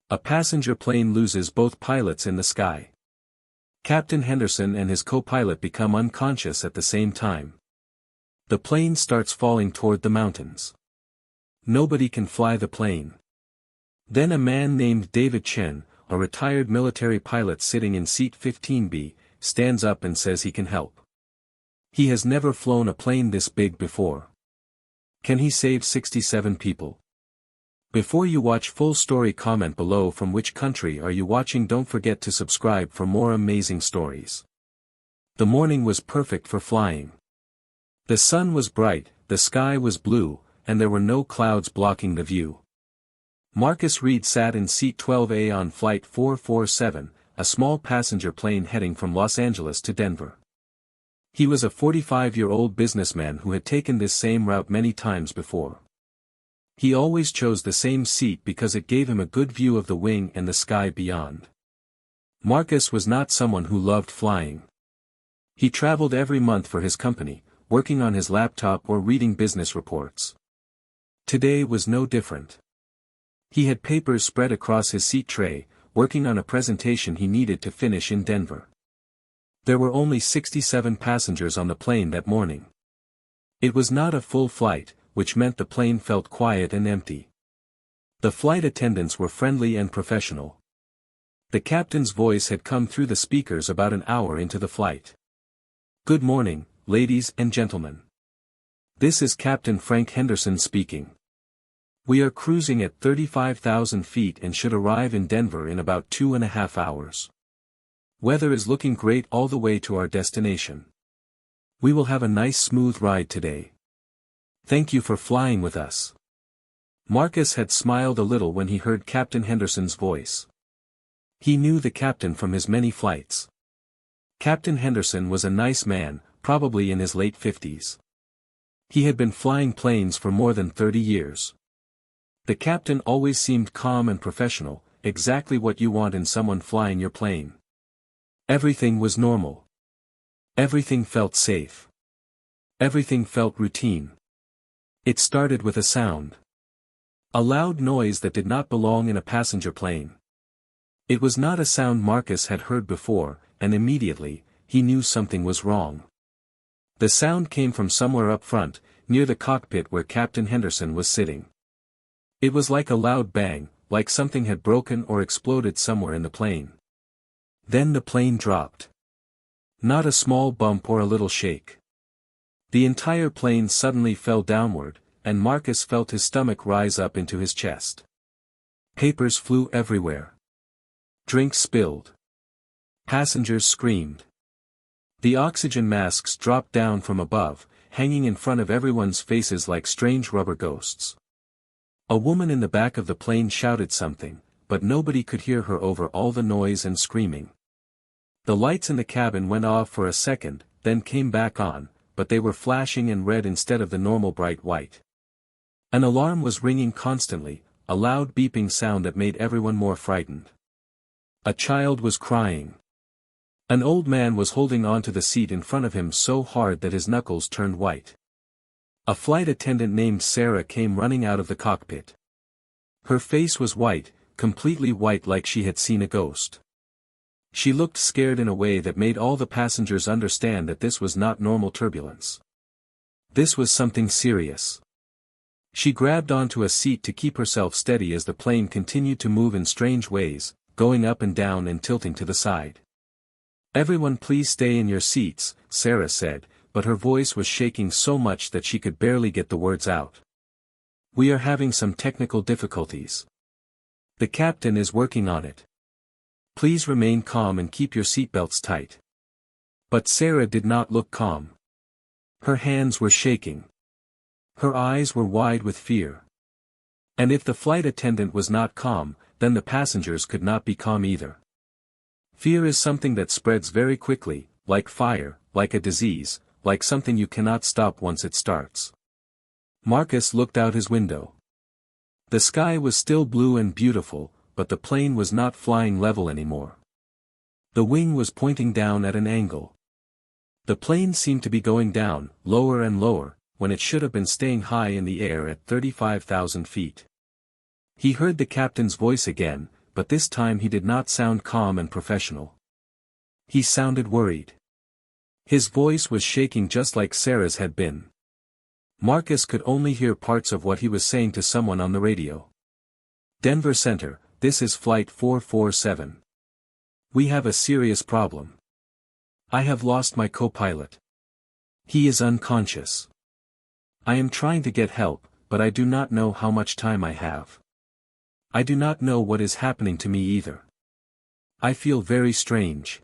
A passenger plane loses both pilots in the sky. Captain Henderson and his co-pilot become unconscious at the same time. The plane starts falling toward the mountains. Nobody can fly the plane. Then a man named David Chen, a retired military pilot sitting in seat 15B, stands up and says he can help. He has never flown a plane this big before. Can he save 67 people? Before you watch full story, comment below from which country are you watching. Don't forget to subscribe for more amazing stories. The morning was perfect for flying. The sun was bright, the sky was blue, and there were no clouds blocking the view. Marcus Reed sat in seat 12A on flight 447, a small passenger plane heading from Los Angeles to Denver. He was a 45-year-old businessman who had taken this same route many times before. He always chose the same seat because it gave him a good view of the wing and the sky beyond. Marcus was not someone who loved flying. He traveled every month for his company, working on his laptop or reading business reports. Today was no different. He had papers spread across his seat tray, working on a presentation he needed to finish in Denver. There were only 67 passengers on the plane that morning. It was not a full flight, which meant the plane felt quiet and empty. The flight attendants were friendly and professional. The captain's voice had come through the speakers about an hour into the flight. "Good morning, ladies and gentlemen. This is Captain Frank Henderson speaking. We are cruising at 35,000 feet and should arrive in Denver in about 2.5 hours. Weather is looking great all the way to our destination. We will have a nice smooth ride today. Thank you for flying with us." Marcus had smiled a little when he heard Captain Henderson's voice. He knew the captain from his many flights. Captain Henderson was a nice man, probably in his late 50s. He had been flying planes for more than 30 years. The captain always seemed calm and professional, exactly what you want in someone flying your plane. Everything was normal. Everything felt safe. Everything felt routine. It started with a sound. A loud noise that did not belong in a passenger plane. It was not a sound Marcus had heard before, and immediately, he knew something was wrong. The sound came from somewhere up front, near the cockpit where Captain Henderson was sitting. It was like a loud bang, like something had broken or exploded somewhere in the plane. Then the plane dropped. Not a small bump or a little shake. The entire plane suddenly fell downward, and Marcus felt his stomach rise up into his chest. Papers flew everywhere. Drinks spilled. Passengers screamed. The oxygen masks dropped down from above, hanging in front of everyone's faces like strange rubber ghosts. A woman in the back of the plane shouted something, but nobody could hear her over all the noise and screaming. The lights in the cabin went off for a second, then came back on, but they were flashing in red instead of the normal bright white. An alarm was ringing constantly, a loud beeping sound that made everyone more frightened. A child was crying. An old man was holding onto the seat in front of him so hard that his knuckles turned white. A flight attendant named Sarah came running out of the cockpit. Her face was white, completely white, like she had seen a ghost. She looked scared in a way that made all the passengers understand that this was not normal turbulence. This was something serious. She grabbed onto a seat to keep herself steady as the plane continued to move in strange ways, going up and down and tilting to the side. "Everyone please stay in your seats," Sarah said, but her voice was shaking so much that she could barely get the words out. "We are having some technical difficulties. The captain is working on it. Please remain calm and keep your seatbelts tight." But Sarah did not look calm. Her hands were shaking. Her eyes were wide with fear. And if the flight attendant was not calm, then the passengers could not be calm either. Fear is something that spreads very quickly, like fire, like a disease, like something you cannot stop once it starts. Marcus looked out his window. The sky was still blue and beautiful, but the plane was not flying level anymore. The wing was pointing down at an angle. The plane seemed to be going down, lower and lower, when it should have been staying high in the air at 35,000 feet. He heard the captain's voice again, but this time he did not sound calm and professional. He sounded worried. His voice was shaking just like Sarah's had been. Marcus could only hear parts of what he was saying to someone on the radio. Denver Center, this is Flight 447. We have a serious problem. I have lost my co-pilot. He is unconscious. I am trying to get help, but I do not know how much time I have. I do not know what is happening to me either. I feel very strange.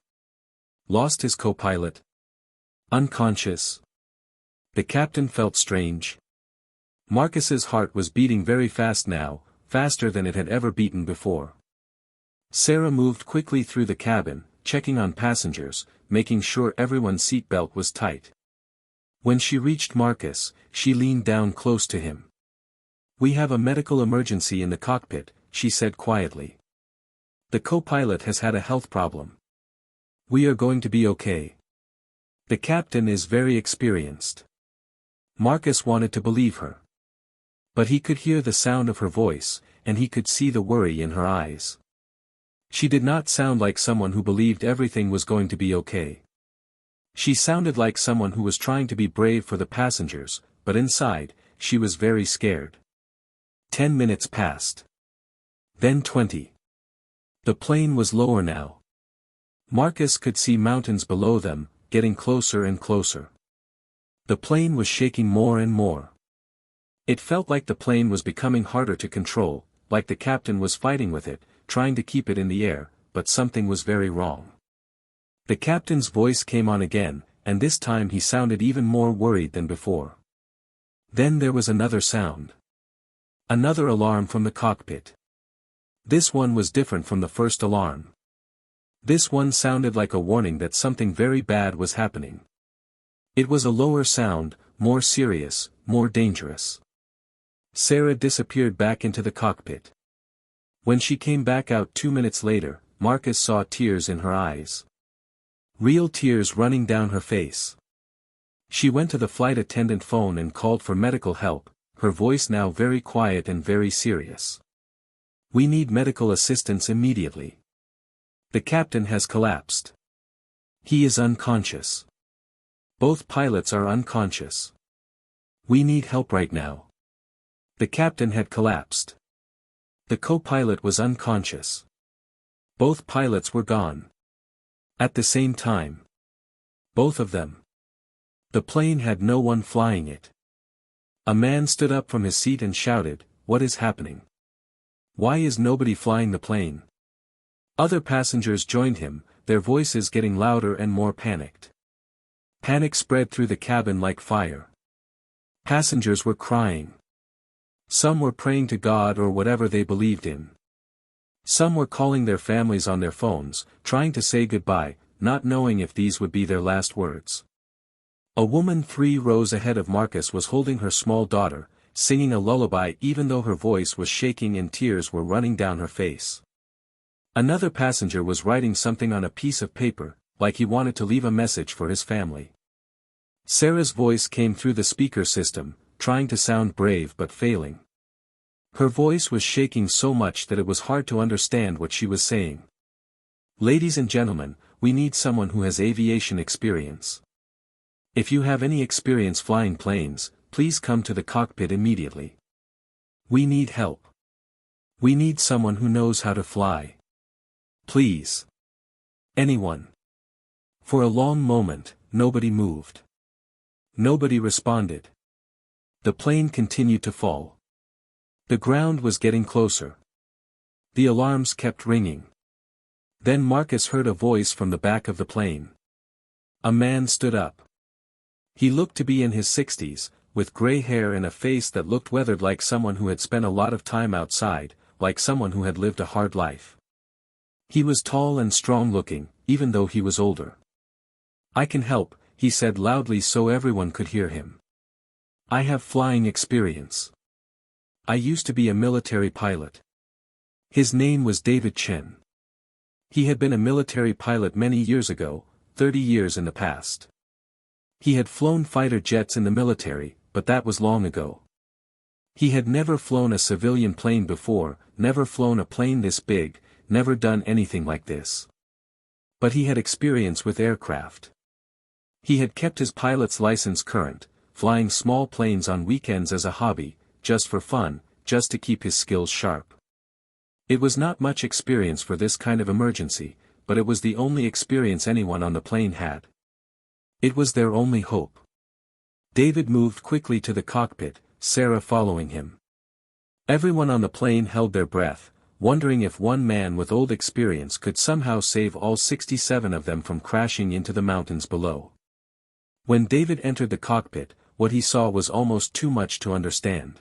Lost his co-pilot. Unconscious. The captain felt strange. Marcus's heart was beating very fast now, faster than it had ever beaten before. Sarah moved quickly through the cabin, checking on passengers, making sure everyone's seatbelt was tight. When she reached Marcus, she leaned down close to him. "We have a medical emergency in the cockpit," she said quietly. "The co-pilot has had a health problem. We are going to be okay. The captain is very experienced." Marcus wanted to believe her. But he could hear the sound of her voice, and he could see the worry in her eyes. She did not sound like someone who believed everything was going to be okay. She sounded like someone who was trying to be brave for the passengers, but inside, she was very scared. 10 minutes passed. Then 20. The plane was lower now. Marcus could see mountains below them, getting closer and closer. The plane was shaking more and more. It felt like the plane was becoming harder to control, like the captain was fighting with it, trying to keep it in the air, but something was very wrong. The captain's voice came on again, and this time he sounded even more worried than before. Then there was another sound. Another alarm from the cockpit. This one was different from the first alarm. This one sounded like a warning that something very bad was happening. It was a lower sound, more serious, more dangerous. Sarah disappeared back into the cockpit. When she came back out 2 minutes later, Marcus saw tears in her eyes. Real tears running down her face. She went to the flight attendant phone and called for medical help, her voice now very quiet and very serious. "We need medical assistance immediately. The captain has collapsed. He is unconscious. Both pilots are unconscious. We need help right now." The captain had collapsed. The co-pilot was unconscious. Both pilots were gone. At the same time. Both of them. The plane had no one flying it. A man stood up from his seat and shouted, "What is happening? Why is nobody flying the plane?" Other passengers joined him, their voices getting louder and more panicked. Panic spread through the cabin like fire. Passengers were crying. Some were praying to God or whatever they believed in. Some were calling their families on their phones, trying to say goodbye, not knowing if these would be their last words. A woman 3 rows ahead of Marcus was holding her small daughter, singing a lullaby even though her voice was shaking and tears were running down her face. Another passenger was writing something on a piece of paper, like he wanted to leave a message for his family. Sarah's voice came through the speaker system, trying to sound brave but failing. Her voice was shaking so much that it was hard to understand what she was saying. "Ladies and gentlemen, we need someone who has aviation experience. If you have any experience flying planes, please come to the cockpit immediately. We need help. We need someone who knows how to fly. Please. Anyone." For a long moment, nobody moved. Nobody responded. The plane continued to fall. The ground was getting closer. The alarms kept ringing. Then Marcus heard a voice from the back of the plane. A man stood up. He looked to be in his 60s, with gray hair and a face that looked weathered like someone who had spent a lot of time outside, like someone who had lived a hard life. He was tall and strong-looking, even though he was older. "I can help," he said loudly so everyone could hear him. "I have flying experience. I used to be a military pilot." His name was David Chen. He had been a military pilot many years ago, 30 years in the past. He had flown fighter jets in the military, but that was long ago. He had never flown a civilian plane before, never flown a plane this big, never done anything like this. But he had experience with aircraft. He had kept his pilot's license current, flying small planes on weekends as a hobby, just for fun, just to keep his skills sharp. It was not much experience for this kind of emergency, but it was the only experience anyone on the plane had. It was their only hope. David moved quickly to the cockpit, Sarah following him. Everyone on the plane held their breath, wondering if one man with old experience could somehow save all 67 of them from crashing into the mountains below. When David entered the cockpit, what he saw was almost too much to understand.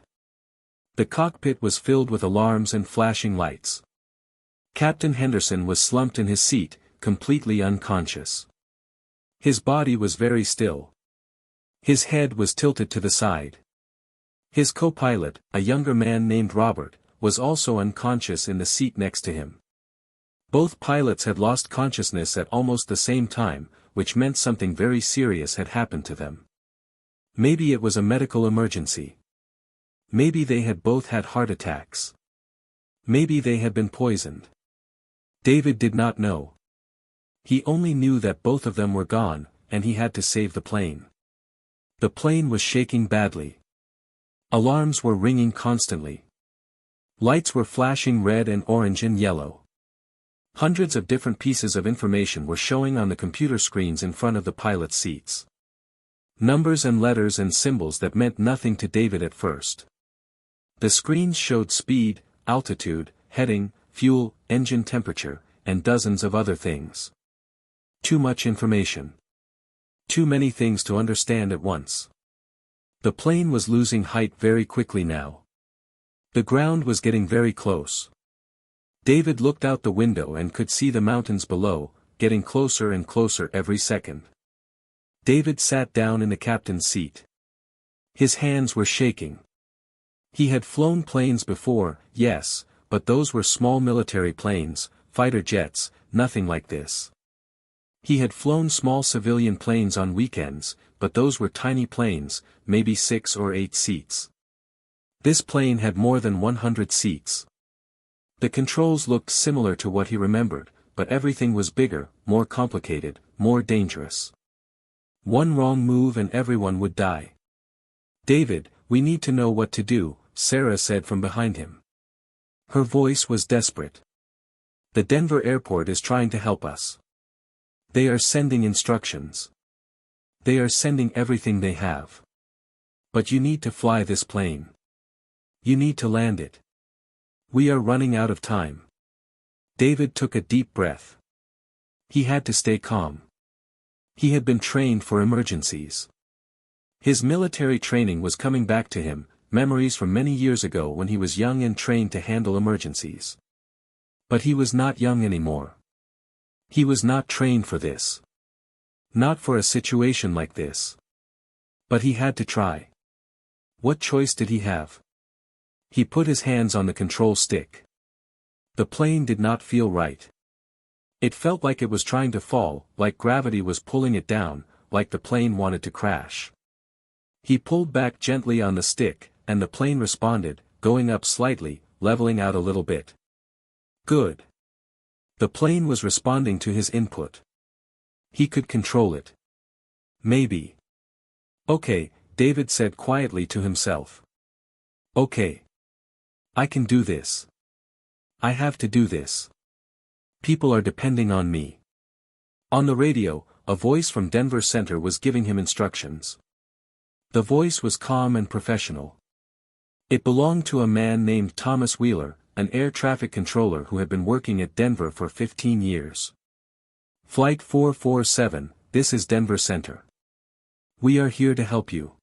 The cockpit was filled with alarms and flashing lights. Captain Henderson was slumped in his seat, completely unconscious. His body was very still. His head was tilted to the side. His co-pilot, a younger man named Robert, was also unconscious in the seat next to him. Both pilots had lost consciousness at almost the same time, which meant something very serious had happened to them. Maybe it was a medical emergency. Maybe they had both had heart attacks. Maybe they had been poisoned. David did not know. He only knew that both of them were gone, and he had to save the plane. The plane was shaking badly. Alarms were ringing constantly. Lights were flashing red and orange and yellow. Hundreds of different pieces of information were showing on the computer screens in front of the pilot's seats. Numbers and letters and symbols that meant nothing to David at first. The screens showed speed, altitude, heading, fuel, engine temperature, and dozens of other things. Too much information. Too many things to understand at once. The plane was losing height very quickly now. The ground was getting very close. David looked out the window and could see the mountains below, getting closer and closer every second. David sat down in the captain's seat. His hands were shaking. He had flown planes before, yes, but those were small military planes, fighter jets, nothing like this. He had flown small civilian planes on weekends, but those were tiny planes, maybe 6 or 8 seats. This plane had more than 100 seats. The controls looked similar to what he remembered, but everything was bigger, more complicated, more dangerous. One wrong move and everyone would die. "David, we need to know what to do," Sarah said from behind him. Her voice was desperate. "The Denver airport is trying to help us. They are sending instructions. They are sending everything they have. But you need to fly this plane. You need to land it. We are running out of time." David took a deep breath. He had to stay calm. He had been trained for emergencies. His military training was coming back to him, memories from many years ago when he was young and trained to handle emergencies. But he was not young anymore. He was not trained for this. Not for a situation like this. But he had to try. What choice did he have? He put his hands on the control stick. The plane did not feel right. It felt like it was trying to fall, like gravity was pulling it down, like the plane wanted to crash. He pulled back gently on the stick, and the plane responded, going up slightly, leveling out a little bit. Good. The plane was responding to his input. He could control it. Maybe. "Okay," David said quietly to himself. "Okay. I can do this. I have to do this. People are depending on me." On the radio, a voice from Denver Center was giving him instructions. The voice was calm and professional. It belonged to a man named Thomas Wheeler, an air traffic controller who had been working at Denver for 15 years. "Flight 447, this is Denver Center. We are here to help you.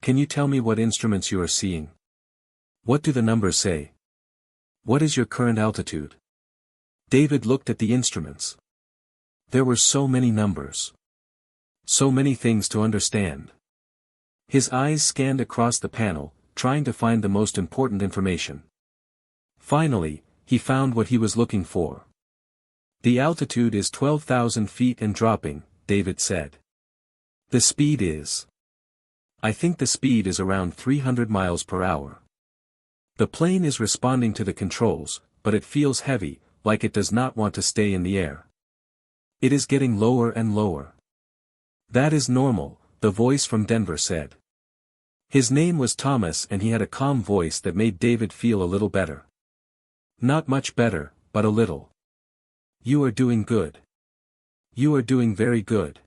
Can you tell me what instruments you are seeing? What do the numbers say? What is your current altitude?" David looked at the instruments. There were so many numbers. So many things to understand. His eyes scanned across the panel, trying to find the most important information. Finally, he found what he was looking for. "The altitude is 12,000 feet and dropping," David said. "The speed is. I think the speed is around 300 miles per hour. The plane is responding to the controls, but it feels heavy, like it does not want to stay in the air. It is getting lower and lower. That is normal, the voice from Denver said. His name was Thomas and he had a calm voice that made David feel a little better. Not much better, but a little. You are doing good. You are doing very good.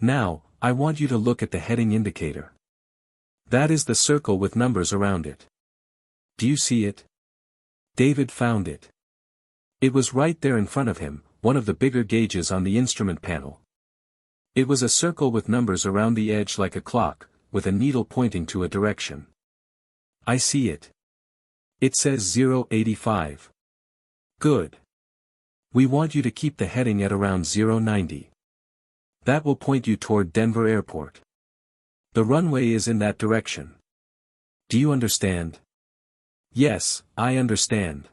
Now, I want you to look at the heading indicator. That is the circle with numbers around it. Do you see it? David found it. It was right there in front of him, one of the bigger gauges on the instrument panel. It was a circle with numbers around the edge like a clock, with a needle pointing to a direction. I see it. It says 085. Good. We want you to keep the heading at around 090. That will point you toward Denver Airport. The runway is in that direction. Do you understand? Yes, I understand.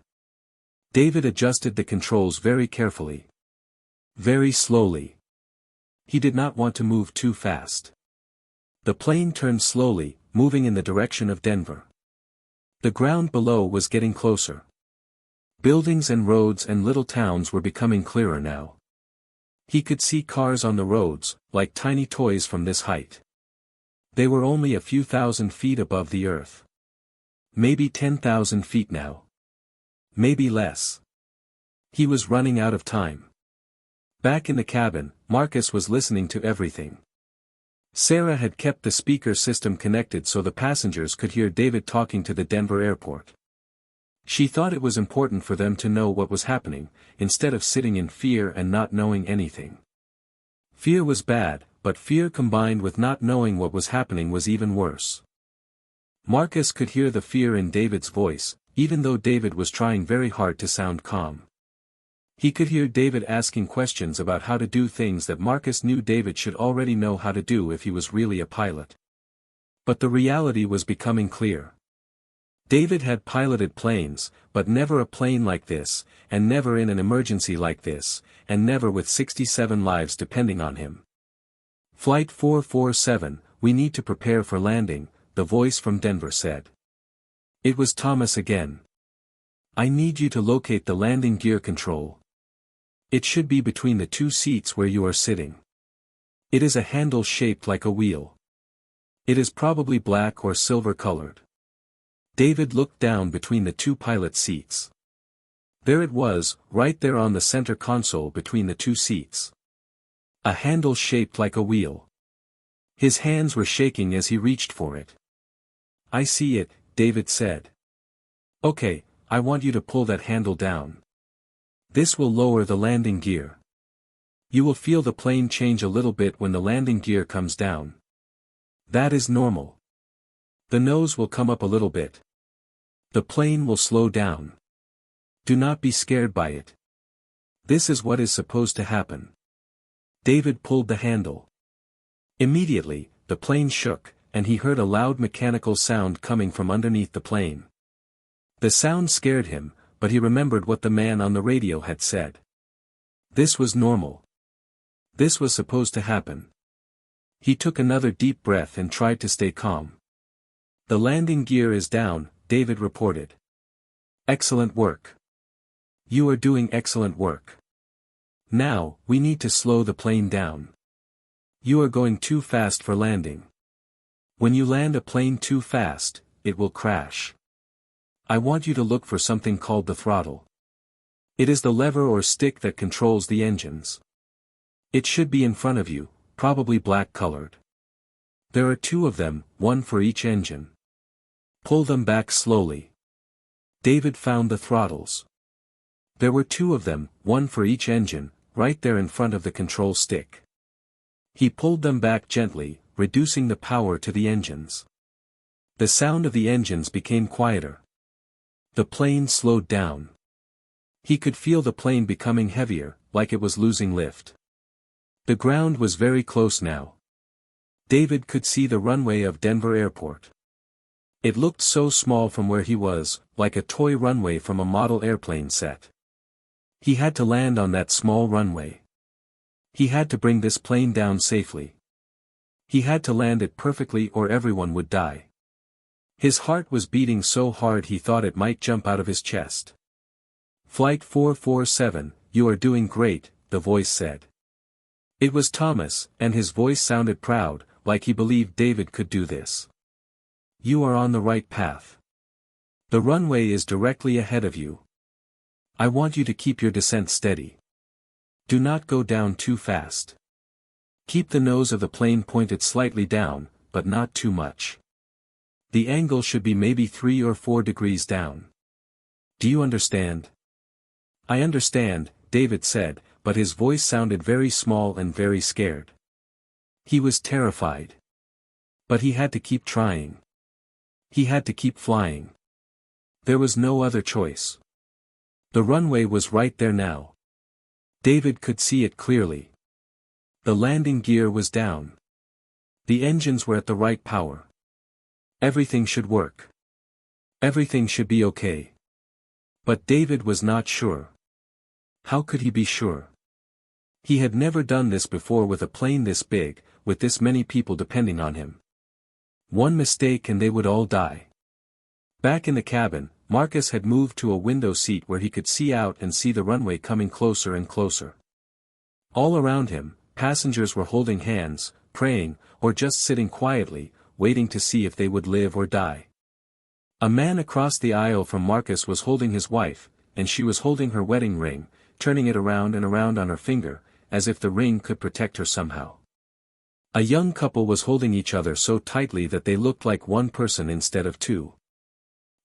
David adjusted the controls very carefully. Very slowly. He did not want to move too fast. The plane turned slowly, moving in the direction of Denver. The ground below was getting closer. Buildings and roads and little towns were becoming clearer now. He could see cars on the roads, like tiny toys from this height. They were only a few thousand feet above the earth. Maybe 10,000 feet now. Maybe less. He was running out of time. Back in the cabin, Marcus was listening to everything. Sarah had kept the speaker system connected so the passengers could hear David talking to the Denver airport. She thought it was important for them to know what was happening, instead of sitting in fear and not knowing anything. Fear was bad, but fear combined with not knowing what was happening was even worse. Marcus could hear the fear in David's voice, even though David was trying very hard to sound calm. He could hear David asking questions about how to do things that Marcus knew David should already know how to do if he was really a pilot. But the reality was becoming clear. David had piloted planes, but never a plane like this, and never in an emergency like this, and never with 67 lives depending on him. Flight 447, we need to prepare for landing, the voice from Denver said. It was Thomas again. I need you to locate the landing gear control. It should be between the two seats where you are sitting. It is a handle shaped like a wheel. It is probably black or silver colored. David looked down between the two pilot seats. There it was, right there on the center console between the two seats. A handle shaped like a wheel. His hands were shaking as he reached for it. I see it, David said. Okay, I want you to pull that handle down. This will lower the landing gear. You will feel the plane change a little bit when the landing gear comes down. That is normal. The nose will come up a little bit. The plane will slow down. Do not be scared by it. This is what is supposed to happen. David pulled the handle. Immediately, the plane shook, and he heard a loud mechanical sound coming from underneath the plane. The sound scared him, but he remembered what the man on the radio had said. This was normal. This was supposed to happen. He took another deep breath and tried to stay calm. The landing gear is down, David reported. Excellent work. You are doing excellent work. Now, we need to slow the plane down. You are going too fast for landing. When you land a plane too fast, it will crash. I want you to look for something called the throttle. It is the lever or stick that controls the engines. It should be in front of you, probably black-colored. There are two of them, one for each engine. Pull them back slowly. David found the throttles. There were two of them, one for each engine, right there in front of the control stick. He pulled them back gently, reducing the power to the engines. The sound of the engines became quieter. The plane slowed down. He could feel the plane becoming heavier, like it was losing lift. The ground was very close now. David could see the runway of Denver Airport. It looked so small from where he was, like a toy runway from a model airplane set. He had to land on that small runway. He had to bring this plane down safely. He had to land it perfectly or everyone would die. His heart was beating so hard he thought it might jump out of his chest. Flight 447, you are doing great, the voice said. It was Thomas, and his voice sounded proud, like he believed David could do this. You are on the right path. The runway is directly ahead of you. I want you to keep your descent steady. Do not go down too fast. Keep the nose of the plane pointed slightly down, but not too much. The angle should be maybe 3 or 4 degrees down. Do you understand? I understand, David said, but his voice sounded very small and very scared. He was terrified. But he had to keep trying. He had to keep flying. There was no other choice. The runway was right there now. David could see it clearly. The landing gear was down. The engines were at the right power. Everything should work. Everything should be okay. But David was not sure. How could he be sure? He had never done this before with a plane this big, with this many people depending on him. One mistake and they would all die. Back in the cabin, Marcus had moved to a window seat where he could see out and see the runway coming closer and closer. All around him, passengers were holding hands, praying, or just sitting quietly, waiting to see if they would live or die. A man across the aisle from Marcus was holding his wife, and she was holding her wedding ring, turning it around and around on her finger, as if the ring could protect her somehow. A young couple was holding each other so tightly that they looked like one person instead of two.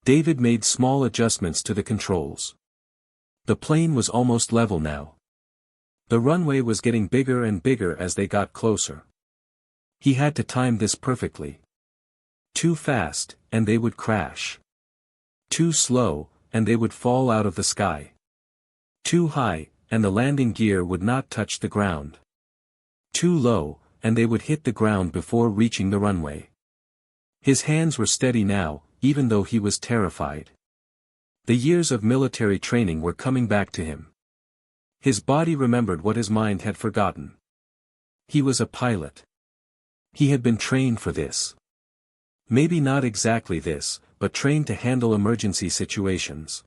David made small adjustments to the controls. The plane was almost level now. The runway was getting bigger and bigger as they got closer. He had to time this perfectly. Too fast, and they would crash. Too slow, and they would fall out of the sky. Too high, and the landing gear would not touch the ground. Too low, and they would hit the ground before reaching the runway. His hands were steady now, even though he was terrified. The years of military training were coming back to him. His body remembered what his mind had forgotten. He was a pilot. He had been trained for this. Maybe not exactly this, but trained to handle emergency situations.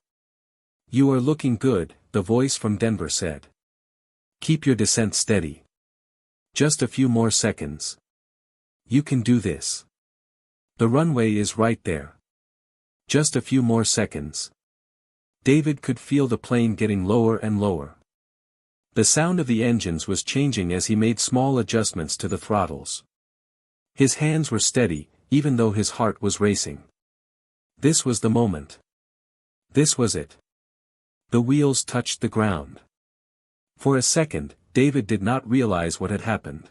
You are looking good, the voice from Denver said. Keep your descent steady. Just a few more seconds. You can do this. The runway is right there. Just a few more seconds. David could feel the plane getting lower and lower. The sound of the engines was changing as he made small adjustments to the throttles. His hands were steady, even though his heart was racing. This was the moment. This was it. The wheels touched the ground. For a second, David did not realize what had happened.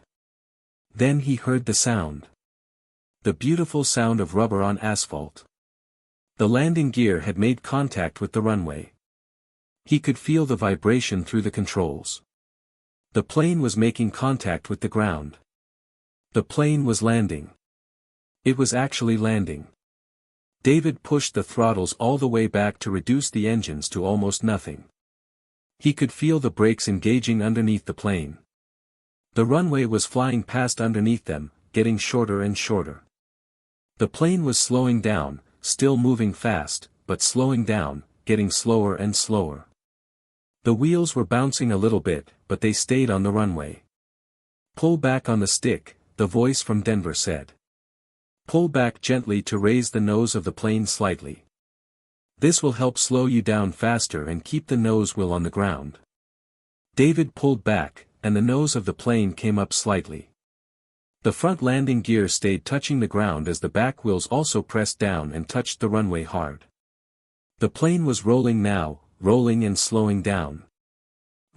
Then he heard the sound. The beautiful sound of rubber on asphalt. The landing gear had made contact with the runway. He could feel the vibration through the controls. The plane was making contact with the ground. The plane was landing. It was actually landing. David pushed the throttles all the way back to reduce the engines to almost nothing. He could feel the brakes engaging underneath the plane. The runway was flying past underneath them, getting shorter and shorter. The plane was slowing down, still moving fast, but slowing down, getting slower and slower. The wheels were bouncing a little bit, but they stayed on the runway. Pull back on the stick, the voice from Denver said. Pull back gently to raise the nose of the plane slightly. This will help slow you down faster and keep the nose wheel on the ground. David pulled back, and the nose of the plane came up slightly. The front landing gear stayed touching the ground as the back wheels also pressed down and touched the runway hard. The plane was rolling now, rolling and slowing down.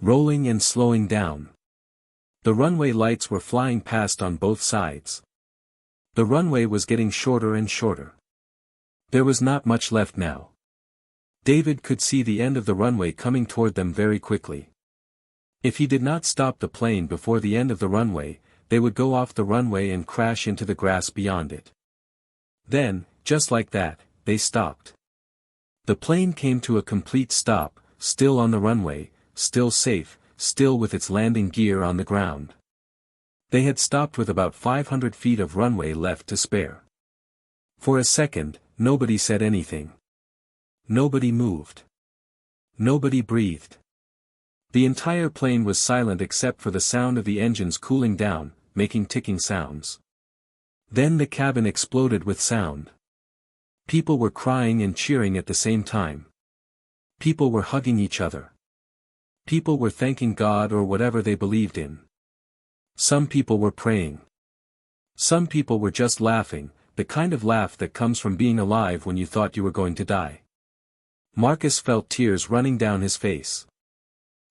Rolling and slowing down. The runway lights were flying past on both sides. The runway was getting shorter and shorter. There was not much left now. David could see the end of the runway coming toward them very quickly. If he did not stop the plane before the end of the runway, they would go off the runway and crash into the grass beyond it. Then, just like that, they stopped. The plane came to a complete stop, still on the runway, still safe, still with its landing gear on the ground. They had stopped with about 500 feet of runway left to spare. For a second, nobody said anything. Nobody moved. Nobody breathed. The entire plane was silent except for the sound of the engines cooling down, making ticking sounds. Then the cabin exploded with sound. People were crying and cheering at the same time. People were hugging each other. People were thanking God or whatever they believed in. Some people were praying. Some people were just laughing, the kind of laugh that comes from being alive when you thought you were going to die. Marcus felt tears running down his face.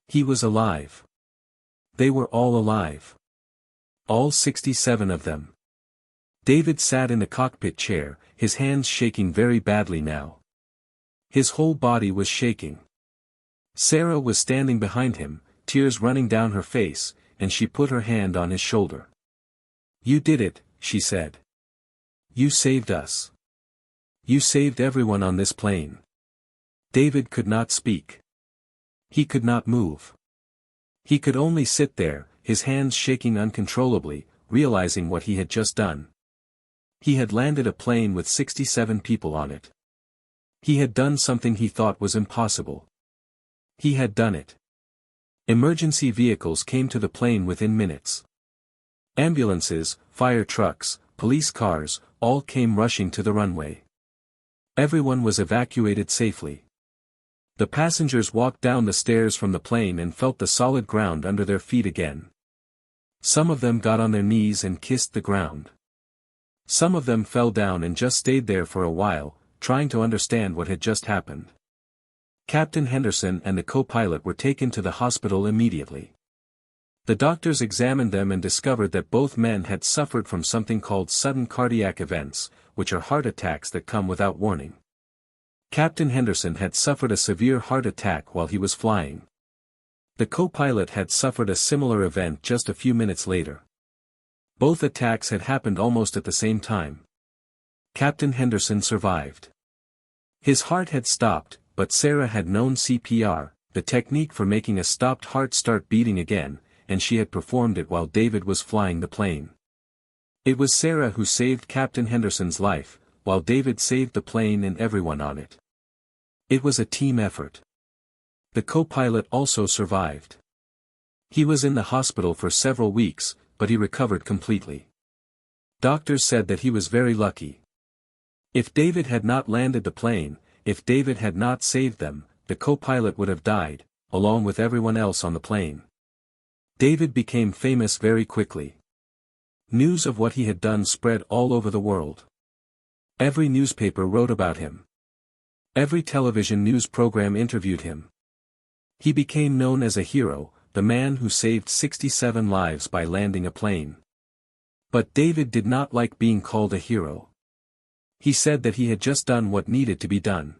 He was alive. They were all alive. All 67 of them. David sat in the cockpit chair, his hands shaking very badly now. His whole body was shaking. Sarah was standing behind him, tears running down her face, and she put her hand on his shoulder. "You did it," she said. "You saved us. You saved everyone on this plane." David could not speak. He could not move. He could only sit there, his hands shaking uncontrollably, realizing what he had just done. He had landed a plane with 67 people on it. He had done something he thought was impossible. He had done it. Emergency vehicles came to the plane within minutes. Ambulances, fire trucks, police cars, all came rushing to the runway. Everyone was evacuated safely. The passengers walked down the stairs from the plane and felt the solid ground under their feet again. Some of them got on their knees and kissed the ground. Some of them fell down and just stayed there for a while, trying to understand what had just happened. Captain Henderson and the co-pilot were taken to the hospital immediately. The doctors examined them and discovered that both men had suffered from something called sudden cardiac events, which are heart attacks that come without warning. Captain Henderson had suffered a severe heart attack while he was flying. The co-pilot had suffered a similar event just a few minutes later. Both attacks had happened almost at the same time. Captain Henderson survived. His heart had stopped, but Sarah had known CPR, the technique for making a stopped heart start beating again, and she had performed it while David was flying the plane. It was Sarah who saved Captain Henderson's life, while David saved the plane and everyone on it. It was a team effort. The co-pilot also survived. He was in the hospital for several weeks, but he recovered completely. Doctors said that he was very lucky. If David had not landed the plane, if David had not saved them, the co-pilot would have died, along with everyone else on the plane. David became famous very quickly. News of what he had done spread all over the world. Every newspaper wrote about him. Every television news program interviewed him. He became known as a hero, the man who saved 67 lives by landing a plane. But David did not like being called a hero. He said that he had just done what needed to be done.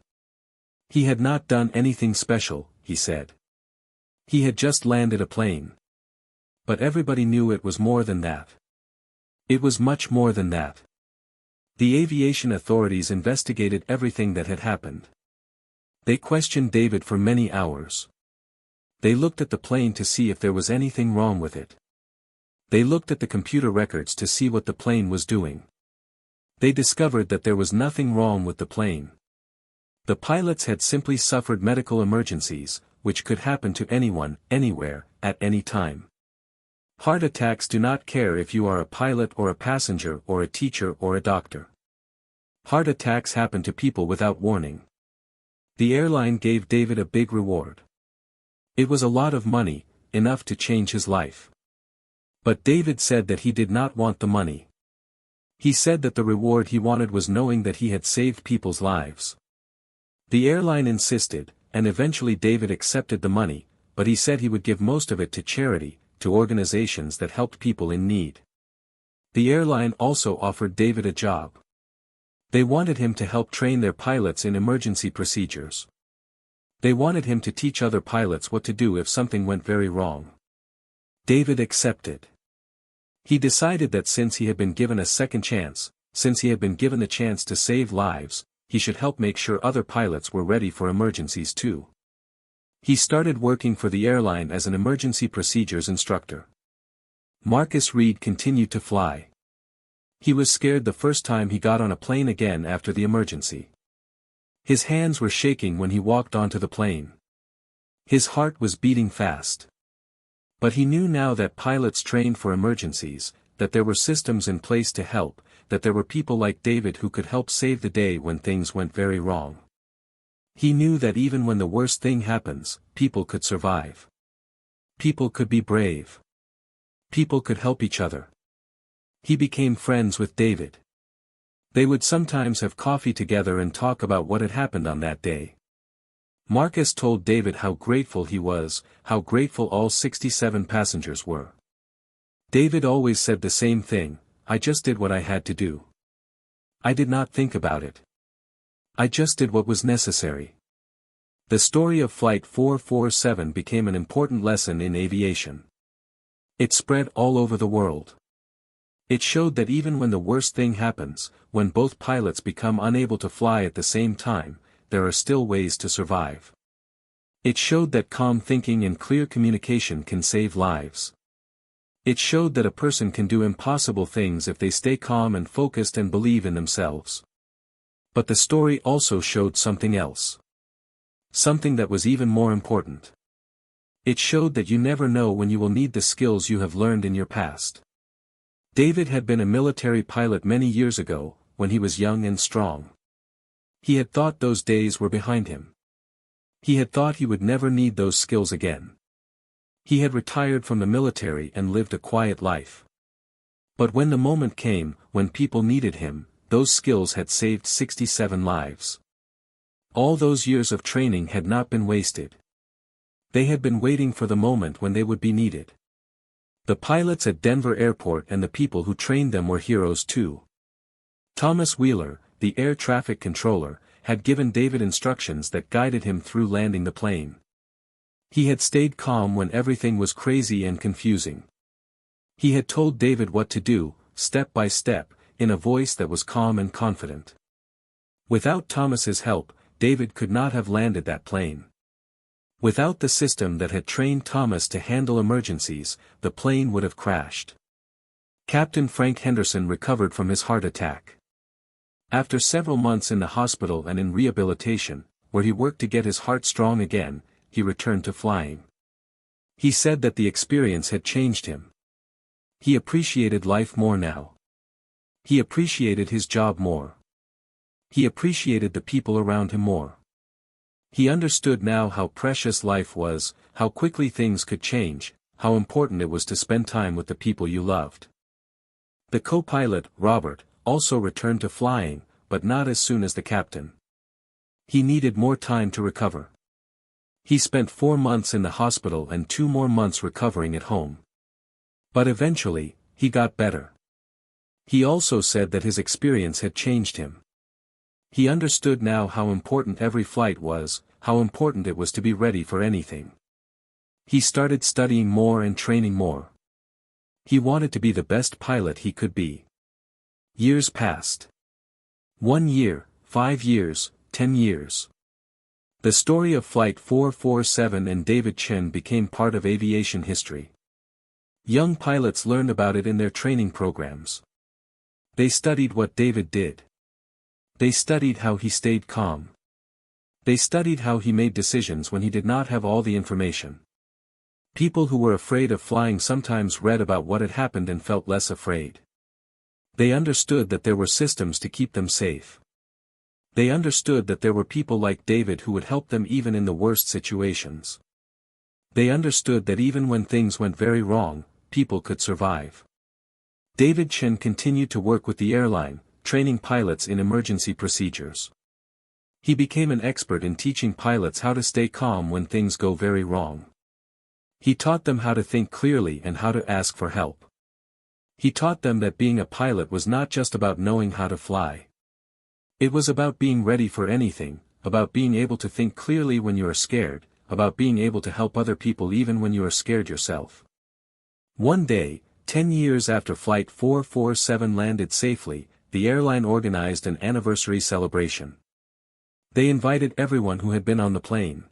He had not done anything special, he said. He had just landed a plane. But everybody knew it was more than that. It was much more than that. The aviation authorities investigated everything that had happened. They questioned David for many hours. They looked at the plane to see if there was anything wrong with it. They looked at the computer records to see what the plane was doing. They discovered that there was nothing wrong with the plane. The pilots had simply suffered medical emergencies, which could happen to anyone, anywhere, at any time. Heart attacks do not care if you are a pilot or a passenger or a teacher or a doctor. Heart attacks happen to people without warning. The airline gave David a big reward. It was a lot of money, enough to change his life. But David said that he did not want the money. He said that the reward he wanted was knowing that he had saved people's lives. The airline insisted, and eventually David accepted the money, but he said he would give most of it to charity, to organizations that helped people in need. The airline also offered David a job. They wanted him to help train their pilots in emergency procedures. They wanted him to teach other pilots what to do if something went very wrong. David accepted. He decided that since he had been given a second chance, since he had been given the chance to save lives, he should help make sure other pilots were ready for emergencies too. He started working for the airline as an emergency procedures instructor. Marcus Reed continued to fly. He was scared the first time he got on a plane again after the emergency. His hands were shaking when he walked onto the plane. His heart was beating fast. But he knew now that pilots trained for emergencies, that there were systems in place to help, that there were people like David who could help save the day when things went very wrong. He knew that even when the worst thing happens, people could survive. People could be brave. People could help each other. He became friends with David. They would sometimes have coffee together and talk about what had happened on that day. Marcus told David how grateful he was, how grateful all 67 passengers were. David always said the same thing, "I just did what I had to do. I did not think about it. I just did what was necessary." The story of Flight 447 became an important lesson in aviation. It spread all over the world. It showed that even when the worst thing happens, when both pilots become unable to fly at the same time, there are still ways to survive. It showed that calm thinking and clear communication can save lives. It showed that a person can do impossible things if they stay calm and focused and believe in themselves. But the story also showed something else. Something that was even more important. It showed that you never know when you will need the skills you have learned in your past. David had been a military pilot many years ago, when he was young and strong. He had thought those days were behind him. He had thought he would never need those skills again. He had retired from the military and lived a quiet life. But when the moment came, when people needed him, those skills had saved 67 lives. All those years of training had not been wasted. They had been waiting for the moment when they would be needed. The pilots at Denver Airport and the people who trained them were heroes too. Thomas Wheeler, the air traffic controller, had given David instructions that guided him through landing the plane. He had stayed calm when everything was crazy and confusing. He had told David what to do, step by step, in a voice that was calm and confident. Without Thomas's help, David could not have landed that plane. Without the system that had trained Thomas to handle emergencies, the plane would have crashed. Captain Frank Henderson recovered from his heart attack. After several months in the hospital and in rehabilitation, where he worked to get his heart strong again, he returned to flying. He said that the experience had changed him. He appreciated life more now. He appreciated his job more. He appreciated the people around him more. He understood now how precious life was, how quickly things could change, how important it was to spend time with the people you loved. The co-pilot, Robert, also returned to flying, but not as soon as the captain. He needed more time to recover. He spent 4 months in the hospital and 2 more months recovering at home. But eventually, he got better. He also said that his experience had changed him. He understood now how important every flight was, how important it was to be ready for anything. He started studying more and training more. He wanted to be the best pilot he could be. Years passed. 1 year, 5 years, 10 years. The story of Flight 447 and David Chen became part of aviation history. Young pilots learned about it in their training programs. They studied what David did. They studied how he stayed calm. They studied how he made decisions when he did not have all the information. People who were afraid of flying sometimes read about what had happened and felt less afraid. They understood that there were systems to keep them safe. They understood that there were people like David who would help them even in the worst situations. They understood that even when things went very wrong, people could survive. David Chen continued to work with the airline, training pilots in emergency procedures. He became an expert in teaching pilots how to stay calm when things go very wrong. He taught them how to think clearly and how to ask for help. He taught them that being a pilot was not just about knowing how to fly. It was about being ready for anything, about being able to think clearly when you are scared, about being able to help other people even when you are scared yourself. One day, 10 years after Flight 447 landed safely, the airline organized an anniversary celebration. They invited everyone who had been on the plane.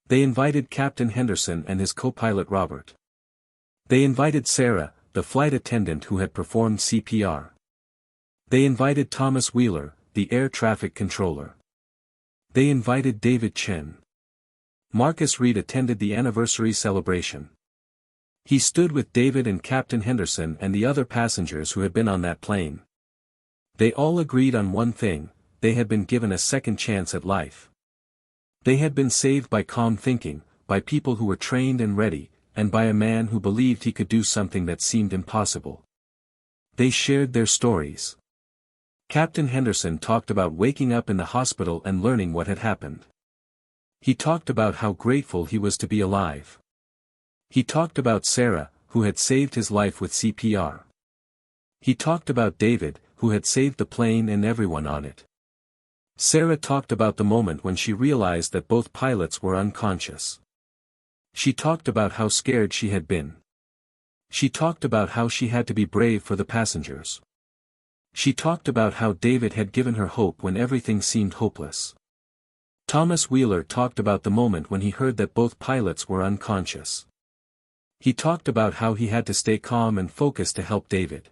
They invited Captain Henderson and his co-pilot Robert. They invited Sarah, the flight attendant who had performed CPR. They invited Thomas Wheeler, the air traffic controller. They invited David Chen. Marcus Reed attended the anniversary celebration. He stood with David and Captain Henderson and the other passengers who had been on that plane. They all agreed on one thing: they had been given a second chance at life. They had been saved by calm thinking, by people who were trained and ready, and by a man who believed he could do something that seemed impossible. They shared their stories. Captain Henderson talked about waking up in the hospital and learning what had happened. He talked about how grateful he was to be alive. He talked about Sarah, who had saved his life with CPR. He talked about David, who had saved the plane and everyone on it. Sarah talked about the moment when she realized that both pilots were unconscious. She talked about how scared she had been. She talked about how she had to be brave for the passengers. She talked about how David had given her hope when everything seemed hopeless. Thomas Wheeler talked about the moment when he heard that both pilots were unconscious. He talked about how he had to stay calm and focused to help David.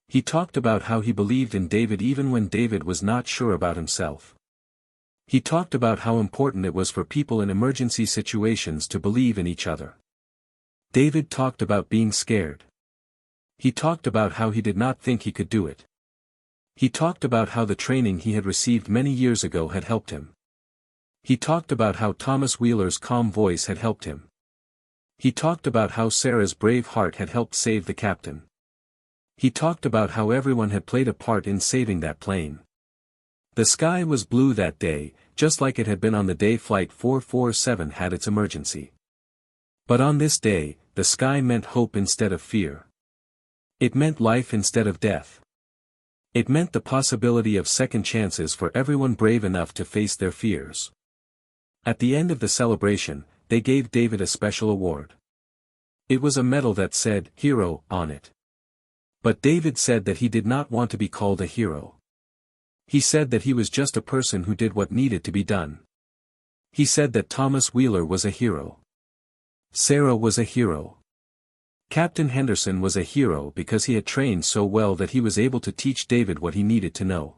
He talked about how he believed in David even when David was not sure about himself. He talked about how important it was for people in emergency situations to believe in each other. David talked about being scared. He talked about how he did not think he could do it. He talked about how the training he had received many years ago had helped him. He talked about how Thomas Wheeler's calm voice had helped him. He talked about how Sarah's brave heart had helped save the captain. He talked about how everyone had played a part in saving that plane. The sky was blue that day, just like it had been on the day Flight 447 had its emergency. But on this day, the sky meant hope instead of fear. It meant life instead of death. It meant the possibility of second chances for everyone brave enough to face their fears. At the end of the celebration, they gave David a special award. It was a medal that said "Hero" on it. But David said that he did not want to be called a hero. He said that he was just a person who did what needed to be done. He said that Thomas Wheeler was a hero. Sarah was a hero. Captain Henderson was a hero because he had trained so well that he was able to teach David what he needed to know.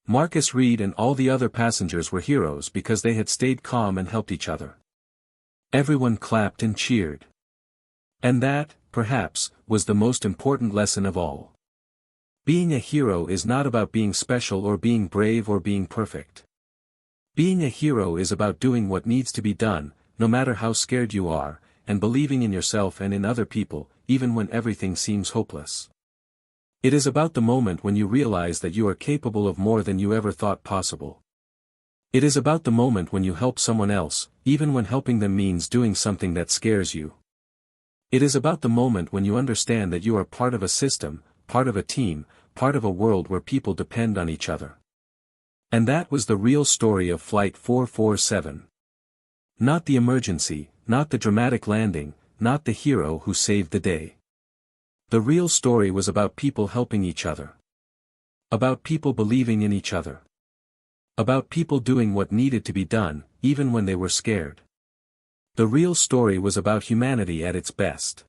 Marcus Reed and all the other passengers were heroes because they had stayed calm and helped each other. Everyone clapped and cheered. And that, perhaps, was the most important lesson of all. Being a hero is not about being special or being brave or being perfect. Being a hero is about doing what needs to be done, no matter how scared you are, and believing in yourself and in other people, even when everything seems hopeless. It is about the moment when you realize that you are capable of more than you ever thought possible. It is about the moment when you help someone else, even when helping them means doing something that scares you. It is about the moment when you understand that you are part of a system, part of a team, part of a world where people depend on each other. And that was the real story of Flight 447. Not the emergency, not the dramatic landing, not the hero who saved the day. The real story was about people helping each other. About people believing in each other. About people doing what needed to be done, even when they were scared. The real story was about humanity at its best.